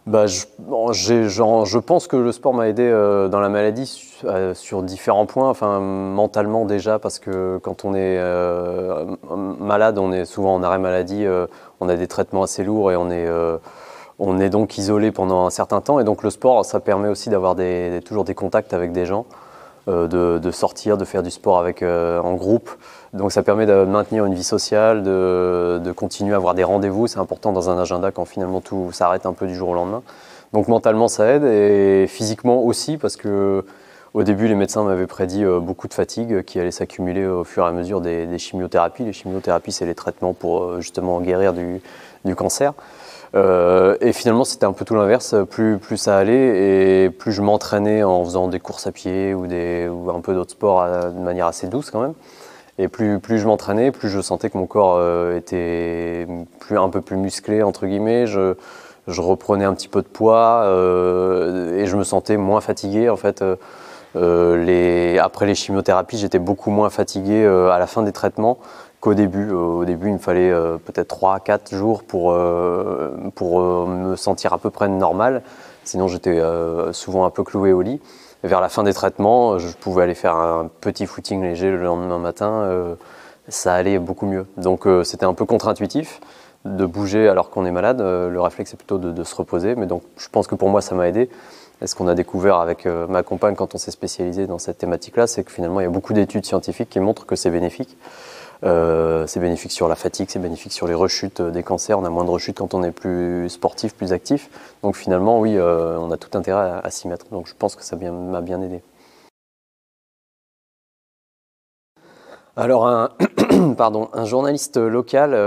Bah, je pense que le sport m'a aidé dans la maladie sur différents points. Enfin, mentalement déjà, parce que quand on est malade, on est souvent en arrêt maladie, on a des traitements assez lourds et on est donc isolé pendant un certain temps. Et donc le sport, ça permet aussi d'avoir toujours des contacts avec des gens, de sortir, de faire du sport en groupe. Donc ça permet de maintenir une vie sociale, de continuer à avoir des rendez-vous. C'est important dans un agenda quand finalement tout s'arrête un peu du jour au lendemain. Donc mentalement ça aide et physiquement aussi parce que au début les médecins m'avaient prédit beaucoup de fatigue qui allait s'accumuler au fur et à mesure des chimiothérapies. Les chimiothérapies c'est les traitements pour justement guérir du cancer. Et finalement c'était un peu tout l'inverse, plus ça allait et plus je m'entraînais en faisant des courses à pied ou un peu d'autres sports de manière assez douce quand même. Et plus je m'entraînais, plus je sentais que mon corps était un peu plus musclé, entre guillemets. Je reprenais un petit peu de poids et je me sentais moins fatigué. En fait, après les chimiothérapies, j'étais beaucoup moins fatigué à la fin des traitements qu'au début. Au début, il me fallait peut-être 3 à 4 jours pour me sentir à peu près normal. Sinon, j'étais souvent un peu cloué au lit. Vers la fin des traitements, je pouvais aller faire un petit footing léger le lendemain matin, ça allait beaucoup mieux. Donc c'était un peu contre-intuitif de bouger alors qu'on est malade, le réflexe est plutôt de se reposer, mais donc je pense que pour moi ça m'a aidé. Et ce qu'on a découvert avec ma compagne quand on s'est spécialisé dans cette thématique-là, c'est que finalement il y a beaucoup d'études scientifiques qui montrent que c'est bénéfique. C'est bénéfique sur la fatigue, c'est bénéfique sur les rechutes des cancers. On a moins de rechutes quand on est plus sportif, plus actif. Donc finalement, oui, on a tout intérêt à s'y mettre. Donc je pense que ça m'a bien aidé. Alors un journaliste local,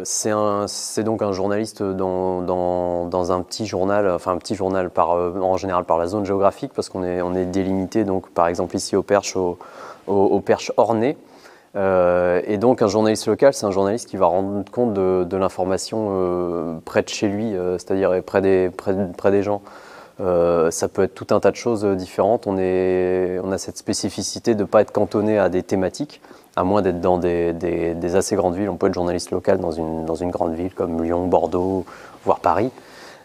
c'est donc un journaliste dans un petit journal, enfin un petit journal en général par la zone géographique, parce on est délimité, donc par exemple ici au Perche, au Perche ornais. Et donc un journaliste local, c'est un journaliste qui va rendre compte de l'information près de chez lui, c'est-à-dire près des gens. Ça peut être tout un tas de choses différentes. On a cette spécificité de ne pas être cantonné à des thématiques, à moins d'être dans des assez grandes villes. On peut être journaliste local dans une grande ville comme Lyon, Bordeaux, voire Paris.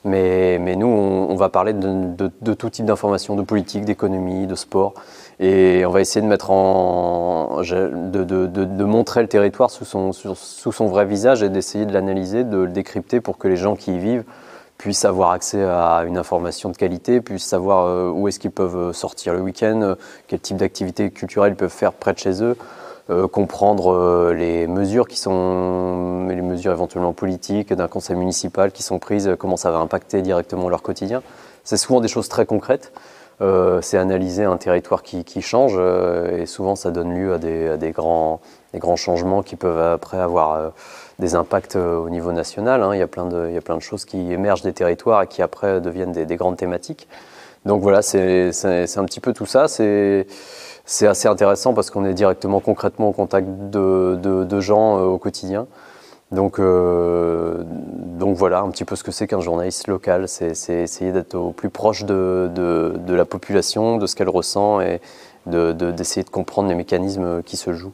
Mais nous, on va parler de tout type d'informations, de politique, d'économie, de sport. Et on va essayer de de montrer le territoire sous son vrai visage et d'essayer de l'analyser, de le décrypter pour que les gens qui y vivent puissent avoir accès à une information de qualité, puissent savoir où est-ce qu'ils peuvent sortir le week-end, quel type d'activités culturelles ils peuvent faire près de chez eux, comprendre les mesures les mesures éventuellement politiques d'un conseil municipal qui sont prises, comment ça va impacter directement leur quotidien. C'est souvent des choses très concrètes. C'est analyser un territoire qui change et souvent ça donne lieu à des grands changements qui peuvent après avoir des impacts au niveau national. Hein. Il y a plein de choses qui émergent des territoires et qui après deviennent des grandes thématiques. Donc voilà, c'est un petit peu tout ça. C'est assez intéressant parce qu'on est directement, concrètement au contact de gens au quotidien. Donc voilà un petit peu ce que c'est qu'un journaliste local, c'est essayer d'être au plus proche de la population, de ce qu'elle ressent et d'essayer de comprendre les mécanismes qui se jouent.